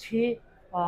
6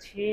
6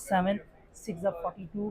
7 6 42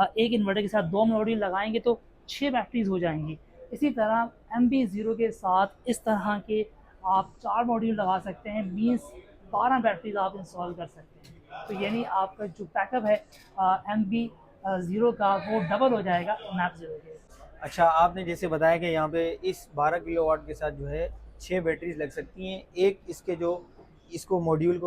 एक इन्वर्टर के साथ 2 मॉड्यूल लगाएंगे तो 6 बैटरीज हो जाएंगी। इसी तरह MB0 के साथ इस तरह के आप 4 मॉड्यूल लगा सकते हैं, मीन्स 12 बैटरीज आप इंस्टॉल कर सकते हैं। तो यानी आपका जो बैकअप है MB0 का वो डबल हो जाएगा MAP0 के। अच्छा, आपने जैसे बताया कि यहाँ पे इस 12 किलोवाट के साथ जो है 6 बैटरीज लग सकती हैं। एक इसके जो इसको मॉड्यूल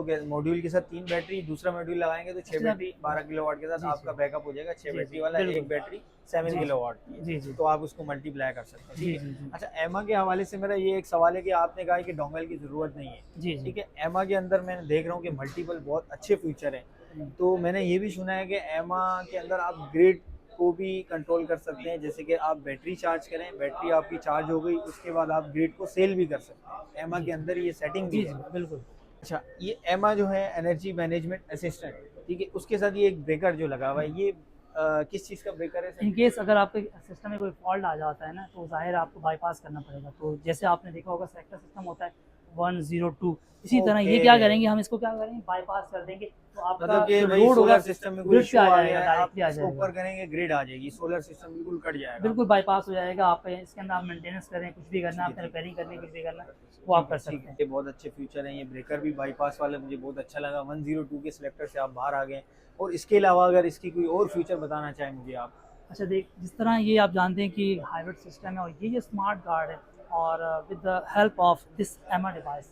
के साथ 3 बैटरी, दूसरा मॉड्यूल लगाएंगे तो 6 अच्छा, बैटरी 12 किलोवाट के साथ जी, आपका जी। बैकअप हो जाएगा 6 जी, बैटरी जी, वाला, बिल्कुल। एक बैटरी 7 जी, किलोवाट की है। जी, जी। तो आप उसको मल्टीप्लाई कर सकते हैं, जी, ठीक जी, है। जी। अच्छा, एमा के हवाले से मेरा ये एक सवाल है कि आपने कहा कि डोंगल की ज़रूरत नहीं है, जी, जी। ठीक है। एमा के अंदर मैं देख रहा हूँ कि मल्टीपल बहुत अच्छे फीचर हैं। तो मैंने ये भी सुना है कि एमा के अंदर आप ग्रिड को भी कंट्रोल कर सकते हैं, जैसे कि आप बैटरी चार्ज करें, बैटरी आपकी चार्ज हो गई, उसके बाद आप ग्रिड को सेल भी कर सकते हैं। एमा जी, के अंदर ये सेटिंग भी जी, है। जी, बिल्कुल। अच्छा, ये एमा जो है एनर्जी मैनेजमेंट असिस्टेंट, ठीक है, उसके साथ ये एक ब्रेकर जो लगा हुआ है, ये किस चीज़ का ब्रेकर है सर? इन केस अगर आपके सिस्टम में कोई फॉल्ट आ जाता है ना, तो ज़ाहिर है आपको बाईपास करना पड़ेगा। तो जैसे आपने देखा होगा सेक्टर सिस्टम होता है 102, इसी तरह ये क्या ओके, करेंगे, हम इसको क्या करेंगे, बाईपास कर देंगे। तो आपका मतलब कि जो भाई लोड होगा सोलर सिस्टम में कोई ग्रिड पे इशू आ आ जाएगा, गया है, आप डायरेक्टली आ इसको ऊपर जाएगा, करेंगे ग्रिड आ जाएगी, सोलर सिस्टम बिल्कुल कट जाएगा। बिल्कुल बाईपास हो जाएगा। आप इसके अंदर आप मेंटेनेंस करें, कुछ भी करना है, जी, आपने जी। रिपेयरिंग करनी है, कुछ भी करना है, वो आप कर ठीक सकते है, हैं। ये बहुत अच्छे फीचर हैं। ये ब्रेकर भी बाईपास वाला मुझे बहुत अच्छा लगा। 102 के सिलेक्टर से आप बाहर आ गए। और इसके अलावा अगर इसकी कोई और फीचर बताना चाहें मुझे आप। अच्छा देख, जिस तरह ये आप जानते हैं कि हाइब्रिड सिस्टम है, और ये स्मार्ट गार्ड है, और with the help of this एमा डिवाइस,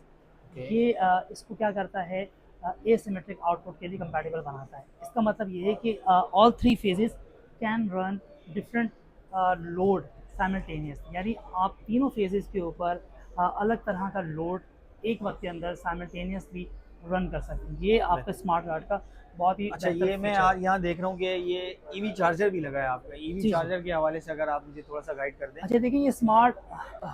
ओके, ये इसको क्या करता है, एसिमेट्रिक आउटपुट के लिए कंपैटिबल बनाता है। इसका मतलब ये है कि all 3 phases can run different load simultaneous, यानी आप तीनों फेजेस के ऊपर अलग तरह का लोड एक वक्त के अंदर साइमल्टेनियसली रन कर सकते हैं। ये आपका स्मार्ट गार्ड का बहुत ही अच्छा, बेहतर ये मैं फीचर है। यहाँ देख रहा हूँ कि ये ईवी चार्जर भी लगा है आपका। ईवी जी, जी। चार्जर के हवाले से अगर आप मुझे थोड़ा सा गाइड कर दें। अच्छा देखिए, ये स्मार्ट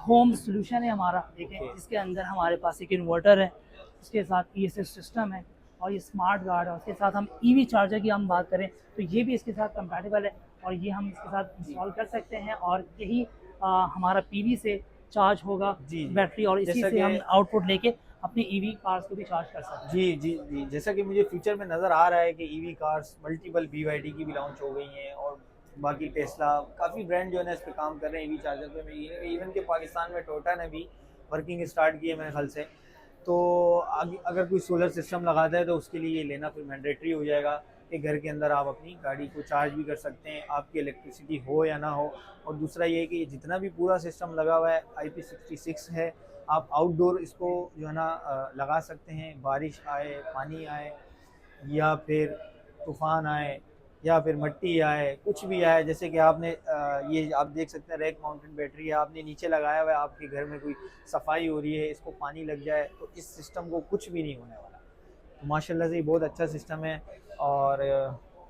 होम सॉल्यूशन है हमारा, देखें, ओके। जिसके अंदर हमारे पास एक इन्वर्टर है, उसके साथ ESS सिस्टम है, और ये स्मार्ट गार्ड है। उसके साथ हम EV चार्जर की हम बात करें तो ये भी इसके साथ कंपैटिबल है, और ये हम इसके साथ इंस्टॉल कर सकते हैं, और यही हमारा PV से चार्ज होगा जी, जी। बैटरी, और इसी जैसा से कि हम आउटपुट लेके अपनी EV कार्स को भी चार्ज कर सकते हैं। जी, जी, जी। जैसा कि मुझे फ्यूचर में नज़र आ रहा है कि ईवी कार्स मल्टीपल BYD की भी लॉन्च हो गई हैं, और बाकी टेस्ला, काफ़ी ब्रांड जो है ना इस पे काम कर रहे हैं ईवी चार्जर पे। इवन के पाकिस्तान में टोयोटा ने भी वर्किंग स्टार्ट की है मेरे ख्याल से। तो अगर कोई सोलर सिस्टम लगाता है तो उसके लिए ये लेना फिर मैंडेटरी हो जाएगा कि घर के अंदर आप अपनी गाड़ी को चार्ज भी कर सकते हैं, आपकी इलेक्ट्रिसिटी हो या ना हो। और दूसरा ये है कि जितना भी पूरा सिस्टम लगा हुआ है IP66 है, आप आउटडोर इसको जो है ना लगा सकते हैं। बारिश आए, पानी आए, या फिर तूफ़ान आए, या फिर मिट्टी आए, कुछ भी आए, जैसे कि आपने ये आप देख सकते हैं रैक माउंटेड बैटरी है, आपने नीचे लगाया हुआ है, आपके घर में कोई सफाई हो रही है, इसको पानी लग जाए तो इस सिस्टम को कुछ भी नहीं होने वाला। तो माशाल्लाह से ये बहुत अच्छा सिस्टम है। और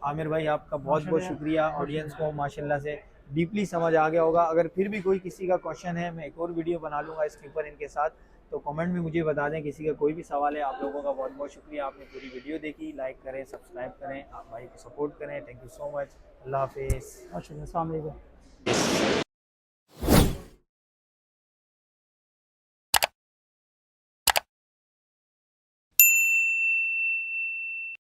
आमिर भाई, आपका बहुत बहुत माशाल्लाह, शुक्रिया। ऑडियंस को माशाल्लाह से डीपली समझ आ गया होगा। अगर फिर भी कोई किसी का क्वेश्चन है, मैं एक और वीडियो बना लूँगा इसके ऊपर इनके साथ, तो कमेंट में मुझे बता दें। किसी का कोई भी सवाल है, आप लोगों का बहुत बहुत शुक्रिया। आपने पूरी वीडियो देखी, लाइक करें, सब्सक्राइब करें, आप भाई को सपोर्ट करें। Thank you so much. अल्लाह हाफिज़। माशाल्लाह, अस्सलाम वालेकुम।